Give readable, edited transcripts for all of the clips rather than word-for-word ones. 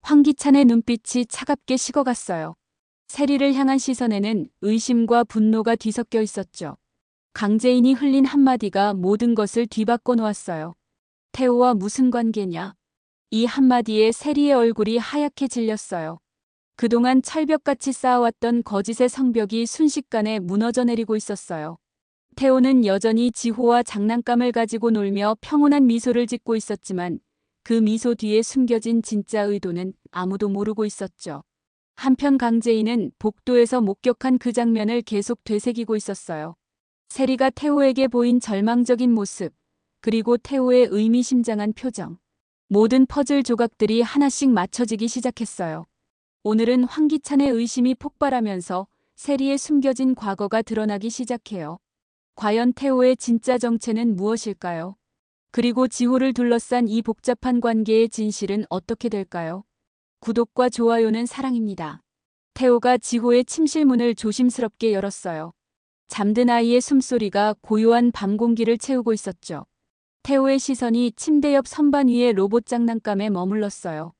황기찬의 눈빛이 차갑게 식어갔어요. 세리를 향한 시선에는 의심과 분노가 뒤섞여 있었죠. 강재인이 흘린 한마디가 모든 것을 뒤바꿔 놓았어요. 태호와 무슨 관계냐? 이 한마디에 세리의 얼굴이 하얗게 질렸어요. 그동안 철벽같이 쌓아왔던 거짓의 성벽이 순식간에 무너져 내리고 있었어요. 태호는 여전히 지호와 장난감을 가지고 놀며 평온한 미소를 짓고 있었지만 그 미소 뒤에 숨겨진 진짜 의도는 아무도 모르고 있었죠. 한편 강재인은 복도에서 목격한 그 장면을 계속 되새기고 있었어요. 세리가 태호에게 보인 절망적인 모습, 그리고 태호의 의미심장한 표정. 모든 퍼즐 조각들이 하나씩 맞춰지기 시작했어요. 오늘은 황기찬의 의심이 폭발하면서 세리의 숨겨진 과거가 드러나기 시작해요. 과연 태호의 진짜 정체는 무엇일까요? 그리고 지호를 둘러싼 이 복잡한 관계의 진실은 어떻게 될까요? 구독과 좋아요는 사랑입니다. 태호가 지호의 침실문을 조심스럽게 열었어요. 잠든 아이의 숨소리가 고요한 밤 공기를 채우고 있었죠. 태호의 시선이 침대 옆 선반 위의 로봇 장난감에 머물렀어요.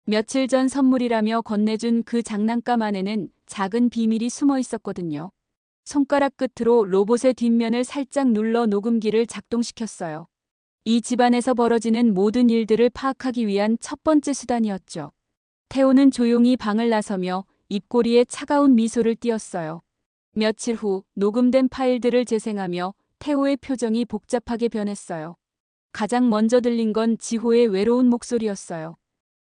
며칠 전 선물이라며 건네준 그 장난감 안에는 작은 비밀이 숨어 있었거든요. 손가락 끝으로 로봇의 뒷면을 살짝 눌러 녹음기를 작동시켰어요. 이 집안에서 벌어지는 모든 일들을 파악하기 위한 첫 번째 수단이었죠. 태호는 조용히 방을 나서며 입꼬리에 차가운 미소를 띄었어요. 며칠 후 녹음된 파일들을 재생하며 태호의 표정이 복잡하게 변했어요. 가장 먼저 들린 건 지호의 외로운 목소리였어요.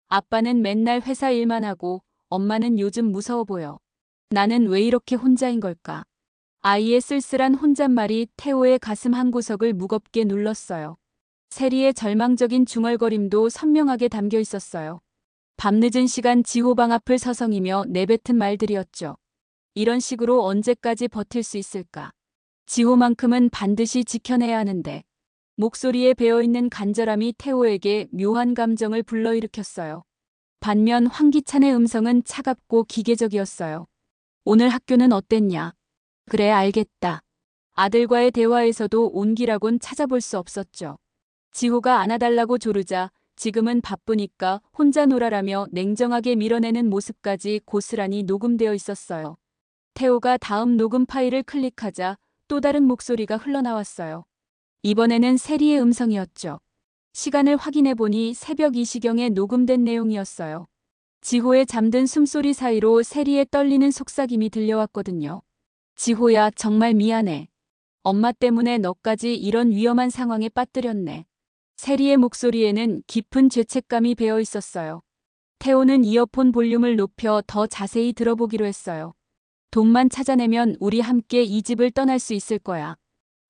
아빠는 맨날 회사 일만 하고 엄마는 요즘 무서워 보여. 나는 왜 이렇게 혼자인 걸까? 아이의 쓸쓸한 혼잣말이 태호의 가슴 한구석을 무겁게 눌렀어요. 세리의 절망적인 중얼거림도 선명하게 담겨 있었어요. 밤늦은 시간 지호 방 앞을 서성이며 내뱉은 말들이었죠. 이런 식으로 언제까지 버틸 수 있을까? 지호만큼은 반드시 지켜내야 하는데. 목소리에 배어있는 간절함이 태호에게 묘한 감정을 불러일으켰어요. 반면 황기찬의 음성은 차갑고 기계적이었어요. 오늘 학교는 어땠냐? 그래, 알겠다. 아들과의 대화에서도 온기라곤 찾아볼 수 없었죠. 지호가 안아달라고 조르자 지금은 바쁘니까 혼자 놀아라며 냉정하게 밀어내는 모습까지 고스란히 녹음되어 있었어요. 태호가 다음 녹음 파일을 클릭하자 또 다른 목소리가 흘러나왔어요. 이번에는 세리의 음성이었죠. 시간을 확인해보니 새벽 2시경에 녹음된 내용이었어요. 지호의 잠든 숨소리 사이로 세리의 떨리는 속삭임이 들려왔거든요. 지호야, 정말 미안해. 엄마 때문에 너까지 이런 위험한 상황에 빠뜨렸네. 세리의 목소리에는 깊은 죄책감이 배어 있었어요. 태호는 이어폰 볼륨을 높여 더 자세히 들어보기로 했어요. 돈만 찾아내면 우리 함께 이 집을 떠날 수 있을 거야.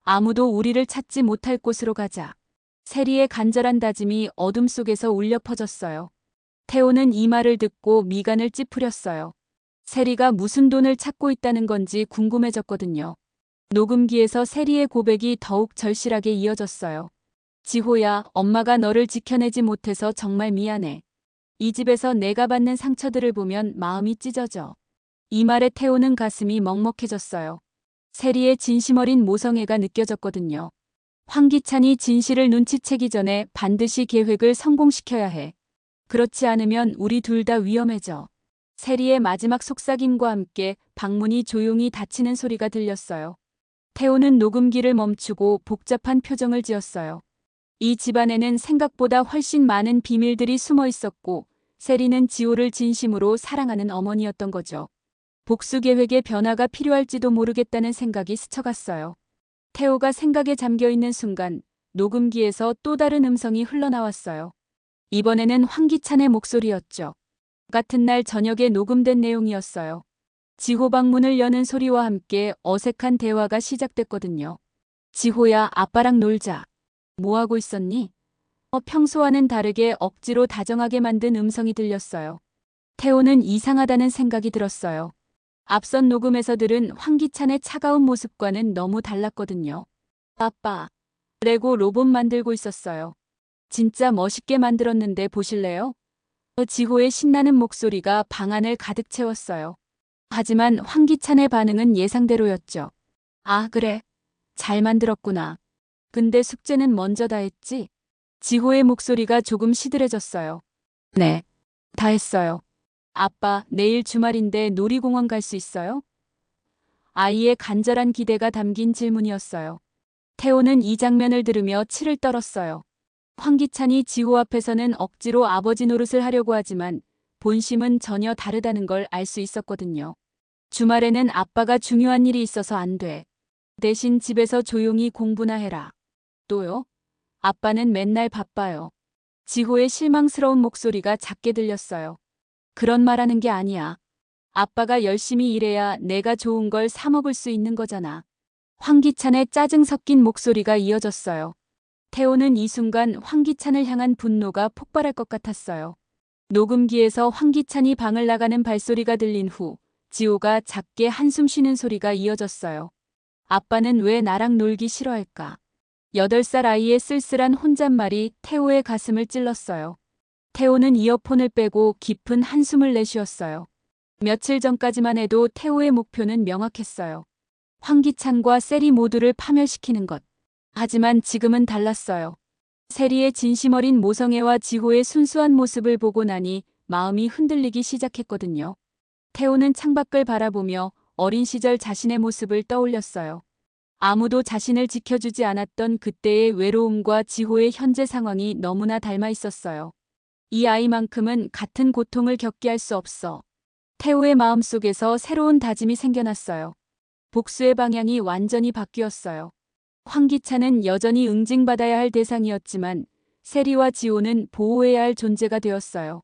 아무도 우리를 찾지 못할 곳으로 가자. 세리의 간절한 다짐이 어둠 속에서 울려 퍼졌어요. 태호는 이 말을 듣고 미간을 찌푸렸어요. 세리가 무슨 돈을 찾고 있다는 건지 궁금해졌거든요. 녹음기에서 세리의 고백이 더욱 절실하게 이어졌어요. 지호야, 엄마가 너를 지켜내지 못해서 정말 미안해. 이 집에서 내가 받는 상처들을 보면 마음이 찢어져. 이 말에 태호는 가슴이 먹먹해졌어요. 세리의 진심 어린 모성애가 느껴졌거든요. 황기찬이 진실을 눈치채기 전에 반드시 계획을 성공시켜야 해. 그렇지 않으면 우리 둘 다 위험해져. 세리의 마지막 속삭임과 함께 방문이 조용히 닫히는 소리가 들렸어요. 태호는 녹음기를 멈추고 복잡한 표정을 지었어요. 이 집안에는 생각보다 훨씬 많은 비밀들이 숨어 있었고 세리는 지호를 진심으로 사랑하는 어머니였던 거죠. 복수 계획의 변화가 필요할지도 모르겠다는 생각이 스쳐갔어요. 태호가 생각에 잠겨 있는 순간 녹음기에서 또 다른 음성이 흘러나왔어요. 이번에는 황기찬의 목소리였죠. 같은 날 저녁에 녹음된 내용이었어요. 지호 방문을 여는 소리와 함께 어색한 대화가 시작됐거든요. 지호야, 아빠랑 놀자. 뭐 하고 있었니? 평소와는 다르게 억지로 다정하게 만든 음성이 들렸어요. 태호는 이상하다는 생각이 들었어요. 앞선 녹음에서 들은 황기찬의 차가운 모습과는 너무 달랐거든요. 아빠, 레고 로봇 만들고 있었어요. 진짜 멋있게 만들었는데 보실래요? 지호의 신나는 목소리가 방 안을 가득 채웠어요. 하지만 황기찬의 반응은 예상대로였죠. 아, 그래. 잘 만들었구나. 근데 숙제는 먼저 다 했지? 지호의 목소리가 조금 시들해졌어요. 네. 다 했어요. 아빠, 내일 주말인데 놀이공원 갈 수 있어요? 아이의 간절한 기대가 담긴 질문이었어요. 태호는 이 장면을 들으며 치를 떨었어요. 황기찬이 지호 앞에서는 억지로 아버지 노릇을 하려고 하지만 본심은 전혀 다르다는 걸 알 수 있었거든요. 주말에는 아빠가 중요한 일이 있어서 안 돼. 대신 집에서 조용히 공부나 해라. 또요? 아빠는 맨날 바빠요. 지호의 실망스러운 목소리가 작게 들렸어요. 그런 말 하는 게 아니야. 아빠가 열심히 일해야 내가 좋은 걸 사 먹을 수 있는 거잖아. 황기찬의 짜증 섞인 목소리가 이어졌어요. 태호는 이 순간 황기찬을 향한 분노가 폭발할 것 같았어요. 녹음기에서 황기찬이 방을 나가는 발소리가 들린 후 지호가 작게 한숨 쉬는 소리가 이어졌어요. 아빠는 왜 나랑 놀기 싫어할까? 8살 아이의 쓸쓸한 혼잣말이 태호의 가슴을 찔렀어요. 태호는 이어폰을 빼고 깊은 한숨을 내쉬었어요. 며칠 전까지만 해도 태호의 목표는 명확했어요. 황기찬과 세리 모두를 파멸시키는 것. 하지만 지금은 달랐어요. 세리의 진심 어린 모성애와 지호의 순수한 모습을 보고 나니 마음이 흔들리기 시작했거든요. 태호는 창밖을 바라보며 어린 시절 자신의 모습을 떠올렸어요. 아무도 자신을 지켜주지 않았던 그때의 외로움과 지호의 현재 상황이 너무나 닮아 있었어요. 이 아이만큼은 같은 고통을 겪게 할 수 없어. 태호의 마음속에서 새로운 다짐이 생겨났어요. 복수의 방향이 완전히 바뀌었어요. 황기찬은 여전히 응징받아야 할 대상이었지만 세리와 지호는 보호해야 할 존재가 되었어요.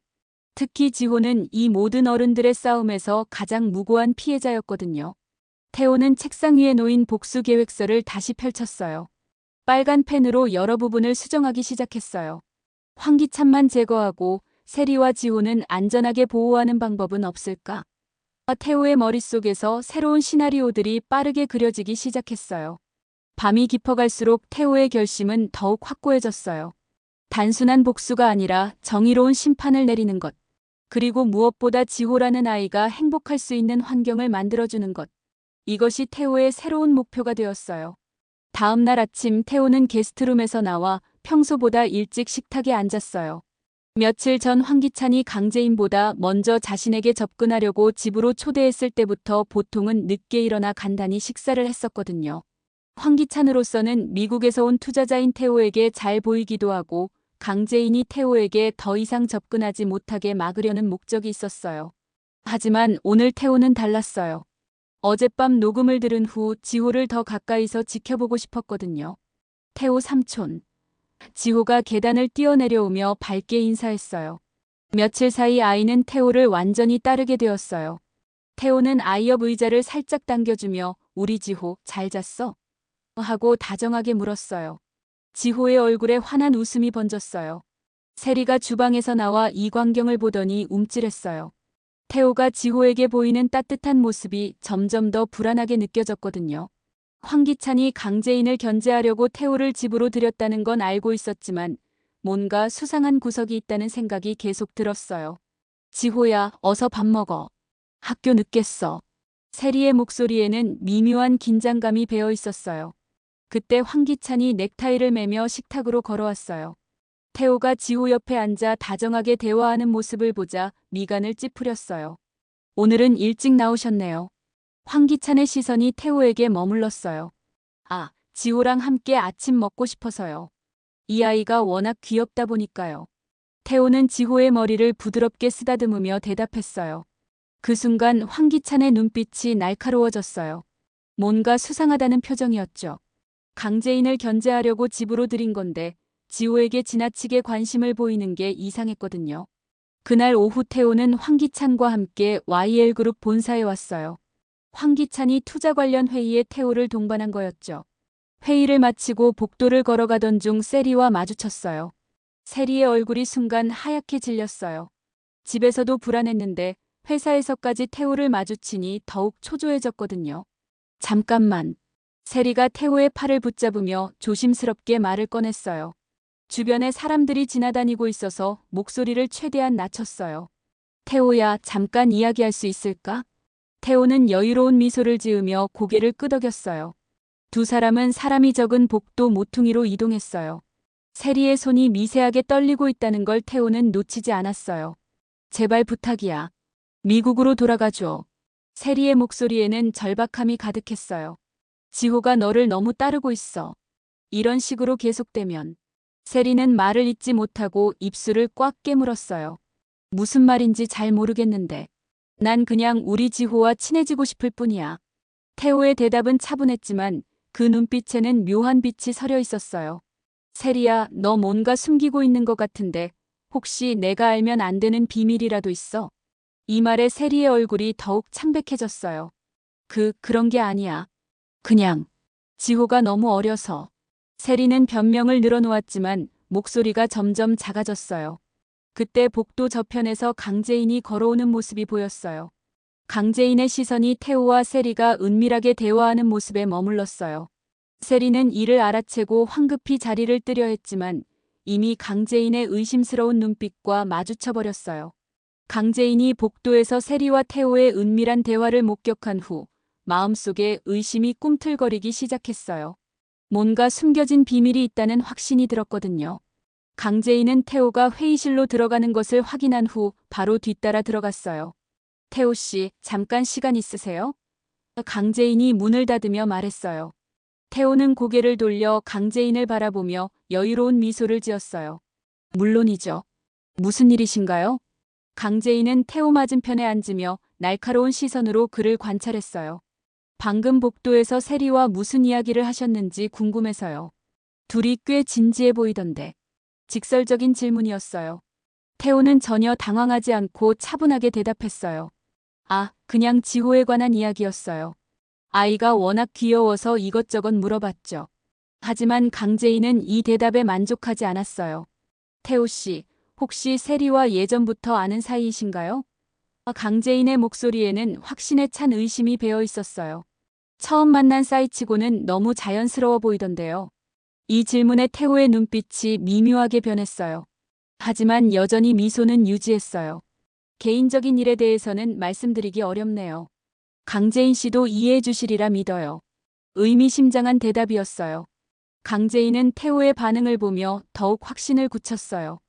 특히 지호는 이 모든 어른들의 싸움에서 가장 무고한 피해자였거든요. 태호는 책상 위에 놓인 복수 계획서를 다시 펼쳤어요. 빨간 펜으로 여러 부분을 수정하기 시작했어요. 황기찬만 제거하고 세리와 지호는 안전하게 보호하는 방법은 없을까? 태호의 머릿속에서 새로운 시나리오들이 빠르게 그려지기 시작했어요. 밤이 깊어갈수록 태호의 결심은 더욱 확고해졌어요. 단순한 복수가 아니라 정의로운 심판을 내리는 것. 그리고 무엇보다 지호라는 아이가 행복할 수 있는 환경을 만들어주는 것. 이것이 태호의 새로운 목표가 되었어요. 다음 날 아침 태호는 게스트룸에서 나와 평소보다 일찍 식탁에 앉았어요. 며칠 전 황기찬이 강재인보다 먼저 자신에게 접근하려고 집으로 초대했을 때부터 보통은 늦게 일어나 간단히 식사를 했었거든요. 황기찬으로서는 미국에서 온 투자자인 태호에게 잘 보이기도 하고 강재인이 태호에게 더 이상 접근하지 못하게 막으려는 목적이 있었어요. 하지만 오늘 태호는 달랐어요. 어젯밤 녹음을 들은 후 지호를 더 가까이서 지켜보고 싶었거든요. 태호 삼촌. 지호가 계단을 뛰어내려오며 밝게 인사했어요. 며칠 사이 아이는 태호를 완전히 따르게 되었어요. 태호는 아이 옆 의자를 살짝 당겨주며 우리 지호 잘 잤어? 하고 다정하게 물었어요. 지호의 얼굴에 환한 웃음이 번졌어요. 세리가 주방에서 나와 이 광경을 보더니 움찔했어요. 태호가 지호에게 보이는 따뜻한 모습이 점점 더 불안하게 느껴졌거든요. 황기찬이 강재인을 견제하려고 태호를 집으로 들였다는 건 알고 있었지만 뭔가 수상한 구석이 있다는 생각이 계속 들었어요. 지호야, 어서 밥 먹어. 학교 늦겠어. 세리의 목소리에는 미묘한 긴장감이 배어 있었어요. 그때 황기찬이 넥타이를 매며 식탁으로 걸어왔어요. 태호가 지호 옆에 앉아 다정하게 대화하는 모습을 보자 미간을 찌푸렸어요. 오늘은 일찍 나오셨네요. 황기찬의 시선이 태호에게 머물렀어요. 아, 지호랑 함께 아침 먹고 싶어서요. 이 아이가 워낙 귀엽다 보니까요. 태호는 지호의 머리를 부드럽게 쓰다듬으며 대답했어요. 그 순간 황기찬의 눈빛이 날카로워졌어요. 뭔가 수상하다는 표정이었죠. 강재인을 견제하려고 집으로 들인 건데 지호에게 지나치게 관심을 보이는 게 이상했거든요. 그날 오후 태호는 황기찬과 함께 YL그룹 본사에 왔어요. 황기찬이 투자 관련 회의에 태호를 동반한 거였죠. 회의를 마치고 복도를 걸어가던 중 세리와 마주쳤어요. 세리의 얼굴이 순간 하얗게 질렸어요. 집에서도 불안했는데 회사에서까지 태호를 마주치니 더욱 초조해졌거든요. 잠깐만. 세리가 태호의 팔을 붙잡으며 조심스럽게 말을 꺼냈어요. 주변에 사람들이 지나다니고 있어서 목소리를 최대한 낮췄어요. 태호야, 잠깐 이야기할 수 있을까? 태호는 여유로운 미소를 지으며 고개를 끄덕였어요. 두 사람은 사람이 적은 복도 모퉁이로 이동했어요. 세리의 손이 미세하게 떨리고 있다는 걸 태호는 놓치지 않았어요. 제발 부탁이야. 미국으로 돌아가줘. 세리의 목소리에는 절박함이 가득했어요. 지호가 너를 너무 따르고 있어. 이런 식으로 계속되면. 세리는 말을 잇지 못하고 입술을 꽉 깨물었어요. 무슨 말인지 잘 모르겠는데. 난 그냥 우리 지호와 친해지고 싶을 뿐이야. 태호의 대답은 차분했지만 그 눈빛에는 묘한 빛이 서려 있었어요. 세리야, 너 뭔가 숨기고 있는 것 같은데 혹시 내가 알면 안 되는 비밀이라도 있어? 이 말에 세리의 얼굴이 더욱 창백해졌어요. 그런 게 아니야. 그냥 지호가 너무 어려서. 세리는 변명을 늘어놓았지만 목소리가 점점 작아졌어요. 그때 복도 저편에서 강재인이 걸어오는 모습이 보였어요. 강재인의 시선이 태호와 세리가 은밀하게 대화하는 모습에 머물렀어요. 세리는 이를 알아채고 황급히 자리를 뜨려 했지만 이미 강재인의 의심스러운 눈빛과 마주쳐버렸어요. 강재인이 복도에서 세리와 태호의 은밀한 대화를 목격한 후 마음속에 의심이 꿈틀거리기 시작했어요. 뭔가 숨겨진 비밀이 있다는 확신이 들었거든요. 강재인은 태호가 회의실로 들어가는 것을 확인한 후 바로 뒤따라 들어갔어요. 태호 씨, 잠깐 시간 있으세요? 강재인이 문을 닫으며 말했어요. 태호는 고개를 돌려 강재인을 바라보며 여유로운 미소를 지었어요. 물론이죠. 무슨 일이신가요? 강재인은 태호 맞은편에 앉으며 날카로운 시선으로 그를 관찰했어요. 방금 복도에서 세리와 무슨 이야기를 하셨는지 궁금해서요. 둘이 꽤 진지해 보이던데. 직설적인 질문이었어요. 태호는 전혀 당황하지 않고 차분하게 대답했어요. 그냥 지호에 관한 이야기였어요. 아이가 워낙 귀여워서 이것저것 물어봤죠. 하지만 강재인은 이 대답에 만족하지 않았어요. 태호 씨, 혹시 세리와 예전부터 아는 사이이신가요? 강재인의 목소리에는 확신에 찬 의심이 배어 있었어요. 처음 만난 사이치고는 너무 자연스러워 보이던데요. 이 질문에 태호의 눈빛이 미묘하게 변했어요. 하지만 여전히 미소는 유지했어요. 개인적인 일에 대해서는 말씀드리기 어렵네요. 강재인 씨도 이해해 주시리라 믿어요. 의미심장한 대답이었어요. 강재인은 태호의 반응을 보며 더욱 확신을 굳혔어요.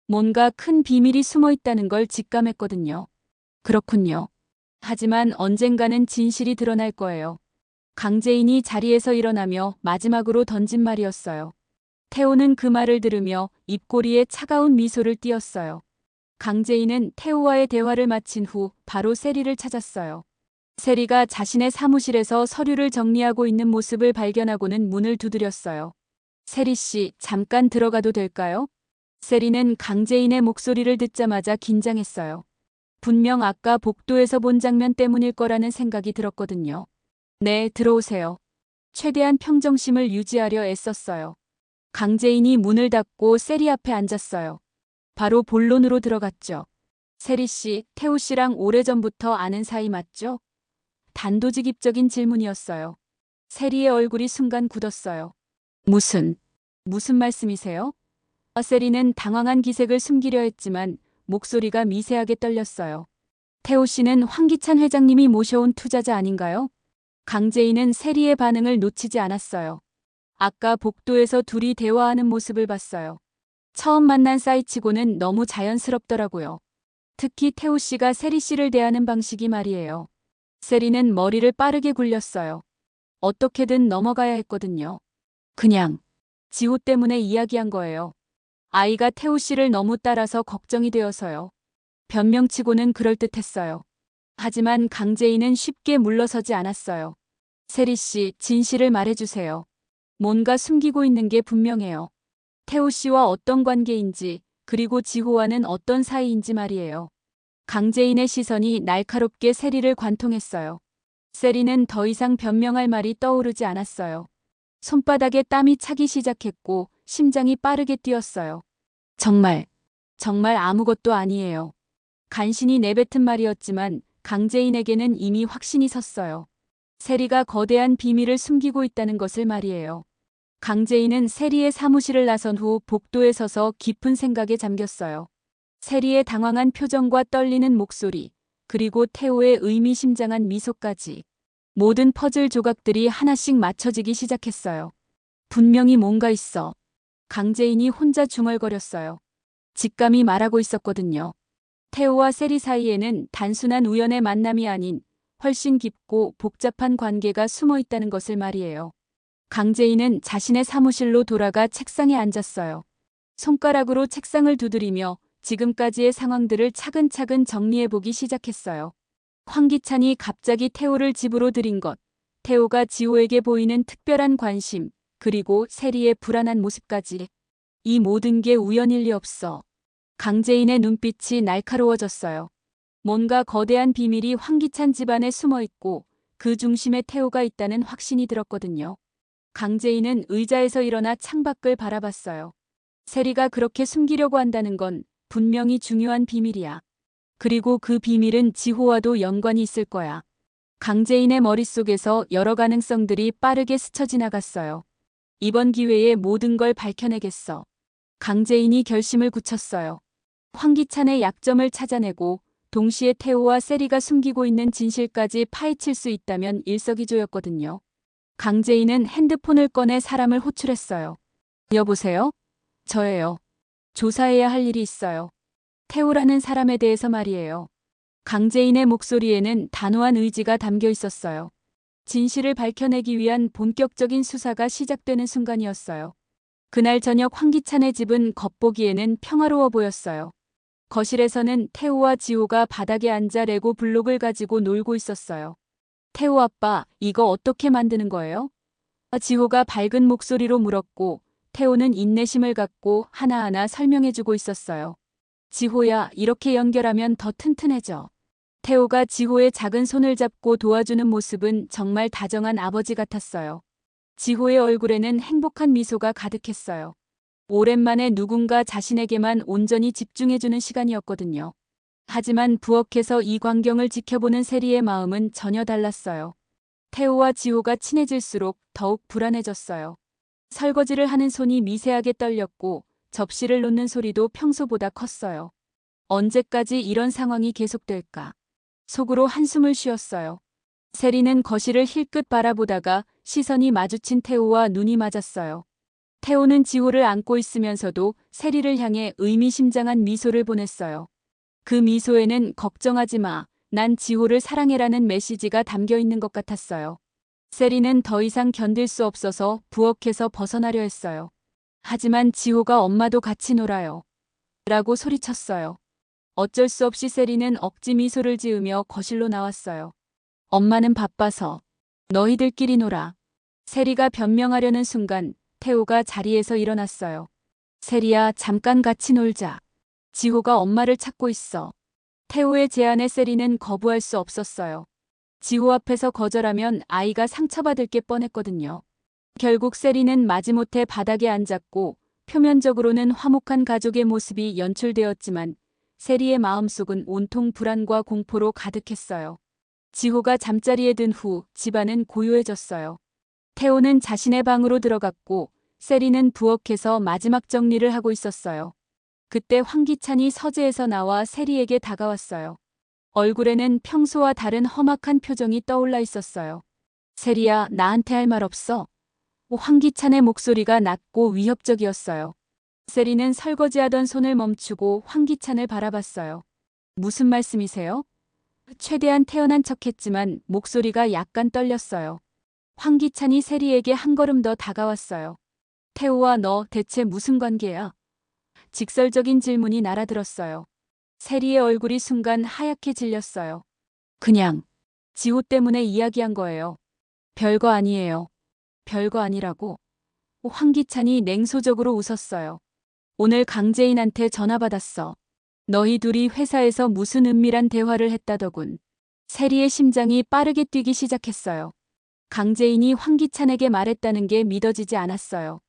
뭔가 큰 비밀이 숨어 있다는 걸 직감했거든요. 그렇군요. 하지만 언젠가는 진실이 드러날 거예요. 강재인이 자리에서 일어나며 마지막으로 던진 말이었어요. 태호는 그 말을 들으며 입꼬리에 차가운 미소를 띄었어요. 강재인은 태호와의 대화를 마친 후 바로 세리를 찾았어요. 세리가 자신의 사무실에서 서류를 정리하고 있는 모습을 발견하고는 문을 두드렸어요. 세리 씨, 잠깐 들어가도 될까요? 세리는 강재인의 목소리를 듣자마자 긴장했어요. 분명 아까 복도에서 본 장면 때문일 거라는 생각이 들었거든요. 네, 들어오세요. 최대한 평정심을 유지하려 애썼어요. 강재인이 문을 닫고 세리 앞에 앉았어요. 바로 본론으로 들어갔죠. 세리 씨, 태호 씨랑 오래전부터 아는 사이 맞죠? 단도직입적인 질문이었어요. 세리의 얼굴이 순간 굳었어요. 무슨 말씀이세요? 세리는 당황한 기색을 숨기려 했지만 목소리가 미세하게 떨렸어요. 태호 씨는 황기찬 회장님이 모셔온 투자자 아닌가요? 강재인은 세리의 반응을 놓치지 않았어요. 아까 복도에서 둘이 대화하는 모습을 봤어요. 처음 만난 사이치고는 너무 자연스럽더라고요. 특히 태호 씨가 세리 씨를 대하는 방식이 말이에요. 세리는 머리를 빠르게 굴렸어요. 어떻게든 넘어가야 했거든요. 그냥 지호 때문에 이야기한 거예요. 아이가 태호 씨를 너무 따라서 걱정이 되어서요. 변명치고는 그럴듯했어요. 하지만 강재인은 쉽게 물러서지 않았어요. 세리 씨, 진실을 말해주세요. 뭔가 숨기고 있는 게 분명해요. 태호 씨와 어떤 관계인지, 그리고 지호와는 어떤 사이인지 말이에요. 강재인의 시선이 날카롭게 세리를 관통했어요. 세리는 더 이상 변명할 말이 떠오르지 않았어요. 손바닥에 땀이 차기 시작했고 심장이 빠르게 뛰었어요. 정말 아무것도 아니에요. 간신히 내뱉은 말이었지만 강재인에게는 이미 확신이 섰어요. 세리가 거대한 비밀을 숨기고 있다는 것을 말이에요. 강재인은 세리의 사무실을 나선 후 복도에 서서 깊은 생각에 잠겼어요. 세리의 당황한 표정과 떨리는 목소리, 그리고 태호의 의미심장한 미소까지. 모든 퍼즐 조각들이 하나씩 맞춰지기 시작했어요. 분명히 뭔가 있어. 강재인이 혼자 중얼거렸어요. 직감이 말하고 있었거든요. 태호와 세리 사이에는 단순한 우연의 만남이 아닌 훨씬 깊고 복잡한 관계가 숨어 있다는 것을 말이에요. 강재인은 자신의 사무실로 돌아가 책상에 앉았어요. 손가락으로 책상을 두드리며 지금까지의 상황들을 차근차근 정리해보기 시작했어요. 황기찬이 갑자기 태호를 집으로 들인 것, 태호가 지호에게 보이는 특별한 관심, 그리고 세리의 불안한 모습까지. 이 모든 게 우연일 리 없어. 강재인의 눈빛이 날카로워졌어요. 뭔가 거대한 비밀이 황기찬 집안에 숨어 있고 그 중심에 태호가 있다는 확신이 들었거든요. 강재인은 의자에서 일어나 창밖을 바라봤어요. 세리가 그렇게 숨기려고 한다는 건 분명히 중요한 비밀이야. 그리고 그 비밀은 지호와도 연관이 있을 거야. 강재인의 머릿속에서 여러 가능성들이 빠르게 스쳐 지나갔어요. 이번 기회에 모든 걸 밝혀내겠어. 강재인이 결심을 굳혔어요. 황기찬의 약점을 찾아내고 동시에 태호와 세리가 숨기고 있는 진실까지 파헤칠 수 있다면 일석이조였거든요. 강재인은 핸드폰을 꺼내 사람을 호출했어요. 여보세요? 저예요. 조사해야 할 일이 있어요. 태호라는 사람에 대해서 말이에요. 강재인의 목소리에는 단호한 의지가 담겨 있었어요. 진실을 밝혀내기 위한 본격적인 수사가 시작되는 순간이었어요. 그날 저녁 황기찬의 집은 겉보기에는 평화로워 보였어요. 거실에서는 태호와 지호가 바닥에 앉아 레고 블록을 가지고 놀고 있었어요. 태호 아빠, 이거 어떻게 만드는 거예요? 지호가 밝은 목소리로 물었고 태호는 인내심을 갖고 하나하나 설명해주고 있었어요. 지호야, 이렇게 연결하면 더 튼튼해져. 태호가 지호의 작은 손을 잡고 도와주는 모습은 정말 다정한 아버지 같았어요. 지호의 얼굴에는 행복한 미소가 가득했어요. 오랜만에 누군가 자신에게만 온전히 집중해주는 시간이었거든요. 하지만 부엌에서 이 광경을 지켜보는 세리의 마음은 전혀 달랐어요. 태호와 지호가 친해질수록 더욱 불안해졌어요. 설거지를 하는 손이 미세하게 떨렸고 접시를 놓는 소리도 평소보다 컸어요. 언제까지 이런 상황이 계속될까? 속으로 한숨을 쉬었어요. 세리는 거실을 힐끗 바라보다가 시선이 마주친 태호와 눈이 맞았어요. 태호는 지호를 안고 있으면서도 세리를 향해 의미심장한 미소를 보냈어요. 그 미소에는 걱정하지 마, 난 지호를 사랑해라는 메시지가 담겨 있는 것 같았어요. 세리는 더 이상 견딜 수 없어서 부엌에서 벗어나려 했어요. 하지만 지호가 엄마도 같이 놀아요. 라고 소리쳤어요. 어쩔 수 없이 세리는 억지 미소를 지으며 거실로 나왔어요. 엄마는 바빠서. 너희들끼리 놀아. 세리가 변명하려는 순간 태호가 자리에서 일어났어요. 세리야, 잠깐 같이 놀자. 지호가 엄마를 찾고 있어. 태호의 제안에 세리는 거부할 수 없었어요. 지호 앞에서 거절하면 아이가 상처받을 게 뻔했거든요. 결국 세리는 마지못해 바닥에 앉았고 표면적으로는 화목한 가족의 모습이 연출되었지만 세리의 마음속은 온통 불안과 공포로 가득했어요. 지호가 잠자리에 든 후 집안은 고요해졌어요. 태호는 자신의 방으로 들어갔고 세리는 부엌에서 마지막 정리를 하고 있었어요. 그때 황기찬이 서재에서 나와 세리에게 다가왔어요. 얼굴에는 평소와 다른 험악한 표정이 떠올라 있었어요. 세리야, 나한테 할 말 없어? 황기찬의 목소리가 낮고 위협적이었어요. 세리는 설거지하던 손을 멈추고 황기찬을 바라봤어요. 무슨 말씀이세요? 최대한 태연한 척했지만 목소리가 약간 떨렸어요. 황기찬이 세리에게 한 걸음 더 다가왔어요. 태호와 너 대체 무슨 관계야? 직설적인 질문이 날아들었어요. 세리의 얼굴이 순간 하얗게 질렸어요. 그냥 지호 때문에 이야기한 거예요. 별거 아니에요. 별거 아니라고. 황기찬이 냉소적으로 웃었어요. 오늘 강재인한테 전화 받았어. 너희 둘이 회사에서 무슨 은밀한 대화를 했다더군. 세리의 심장이 빠르게 뛰기 시작했어요. 강재인이 황기찬에게 말했다는 게 믿어지지 않았어요.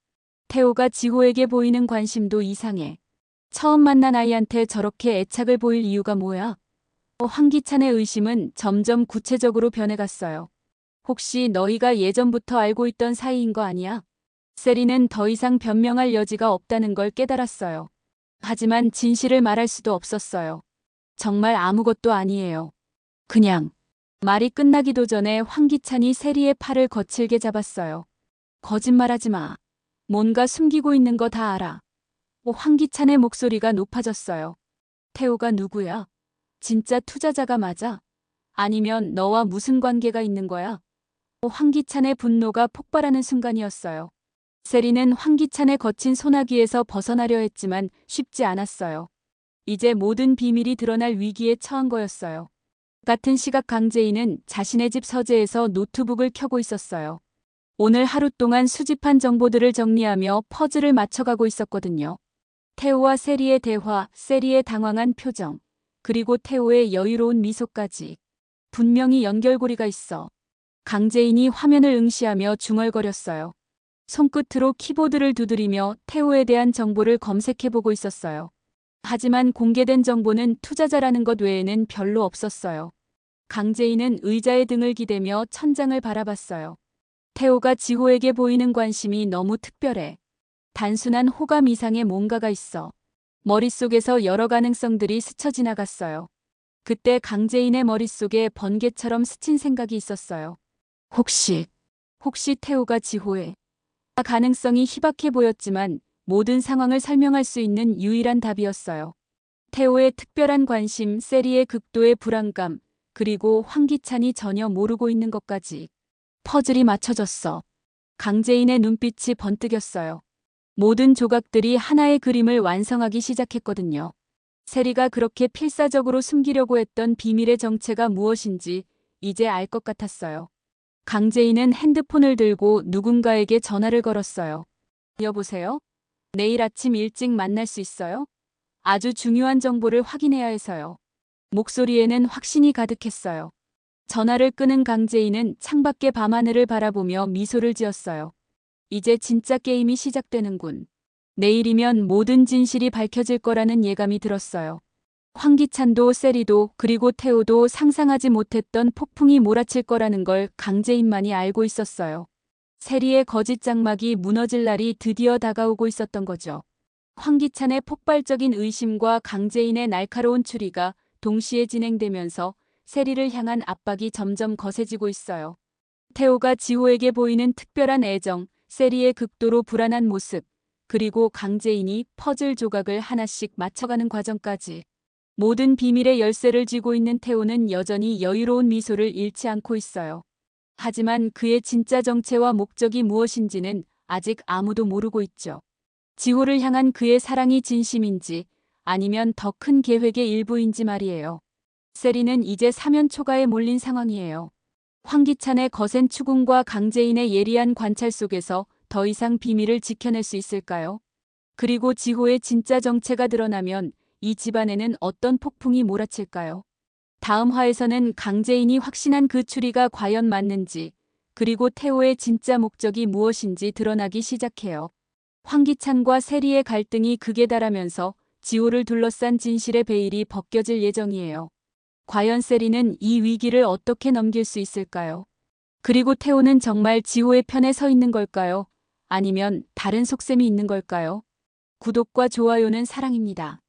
태호가 지호에게 보이는 관심도 이상해. 처음 만난 아이한테 저렇게 애착을 보일 이유가 뭐야? 황기찬의 의심은 점점 구체적으로 변해갔어요. 혹시 너희가 예전부터 알고 있던 사이인 거 아니야? 세리는 더 이상 변명할 여지가 없다는 걸 깨달았어요. 하지만 진실을 말할 수도 없었어요. 정말 아무것도 아니에요. 그냥. 말이 끝나기도 전에 황기찬이 세리의 팔을 거칠게 잡았어요. 거짓말하지 마. 뭔가 숨기고 있는 거 다 알아. 황기찬의 목소리가 높아졌어요. 태호가 누구야? 진짜 투자자가 맞아? 아니면 너와 무슨 관계가 있는 거야? 황기찬의 분노가 폭발하는 순간이었어요. 세리는 황기찬의 거친 소나기에서 벗어나려 했지만 쉽지 않았어요. 이제 모든 비밀이 드러날 위기에 처한 거였어요. 같은 시각 강재인은 자신의 집 서재에서 노트북을 켜고 있었어요. 오늘 하루 동안 수집한 정보들을 정리하며 퍼즐을 맞춰가고 있었거든요. 태호와 세리의 대화, 세리의 당황한 표정, 그리고 태호의 여유로운 미소까지. 분명히 연결고리가 있어. 강재인이 화면을 응시하며 중얼거렸어요. 손끝으로 키보드를 두드리며 태호에 대한 정보를 검색해보고 있었어요. 하지만 공개된 정보는 투자자라는 것 외에는 별로 없었어요. 강재인은 의자에 등을 기대며 천장을 바라봤어요. 태호가 지호에게 보이는 관심이 너무 특별해. 단순한 호감 이상의 뭔가가 있어. 머릿속에서 여러 가능성들이 스쳐 지나갔어요. 그때 강재인의 머릿속에 번개처럼 스친 생각이 있었어요. 혹시 태호가 지호의 가능성이 희박해 보였지만 모든 상황을 설명할 수 있는 유일한 답이었어요. 태호의 특별한 관심, 세리의 극도의 불안감, 그리고 황기찬이 전혀 모르고 있는 것까지. 퍼즐이 맞춰졌어. 강재인의 눈빛이 번뜩였어요. 모든 조각들이 하나의 그림을 완성하기 시작했거든요. 세리가 그렇게 필사적으로 숨기려고 했던 비밀의 정체가 무엇인지 이제 알 것 같았어요. 강재인은 핸드폰을 들고 누군가에게 전화를 걸었어요. 여보세요? 내일 아침 일찍 만날 수 있어요? 아주 중요한 정보를 확인해야 해서요. 목소리에는 확신이 가득했어요. 전화를 끄는 강재인은 창밖의 밤하늘을 바라보며 미소를 지었어요. 이제 진짜 게임이 시작되는군. 내일이면 모든 진실이 밝혀질 거라는 예감이 들었어요. 황기찬도 세리도 그리고 태호도 상상하지 못했던 폭풍이 몰아칠 거라는 걸 강재인만이 알고 있었어요. 세리의 거짓 장막이 무너질 날이 드디어 다가오고 있었던 거죠. 황기찬의 폭발적인 의심과 강재인의 날카로운 추리가 동시에 진행되면서 세리를 향한 압박이 점점 거세지고 있어요. 태호가 지호에게 보이는 특별한 애정, 세리의 극도로 불안한 모습, 그리고 강재인이 퍼즐 조각을 하나씩 맞춰가는 과정까지. 모든 비밀의 열쇠를 쥐고 있는 태호는 여전히 여유로운 미소를 잃지 않고 있어요. 하지만 그의 진짜 정체와 목적이 무엇인지는 아직 아무도 모르고 있죠. 지호를 향한 그의 사랑이 진심인지 아니면 더 큰 계획의 일부인지 말이에요. 세리는 이제 사면 초가에 몰린 상황이에요. 황기찬의 거센 추궁과 강재인의 예리한 관찰 속에서 더 이상 비밀을 지켜낼 수 있을까요? 그리고 지호의 진짜 정체가 드러나면 이 집안에는 어떤 폭풍이 몰아칠까요? 다음 화에서는 강재인이 확신한 그 추리가 과연 맞는지, 그리고 태호의 진짜 목적이 무엇인지 드러나기 시작해요. 황기찬과 세리의 갈등이 극에 달하면서 지호를 둘러싼 진실의 베일이 벗겨질 예정이에요. 과연 세리는 이 위기를 어떻게 넘길 수 있을까요? 그리고 태호는 정말 지호의 편에 서 있는 걸까요? 아니면 다른 속셈이 있는 걸까요? 구독과 좋아요는 사랑입니다.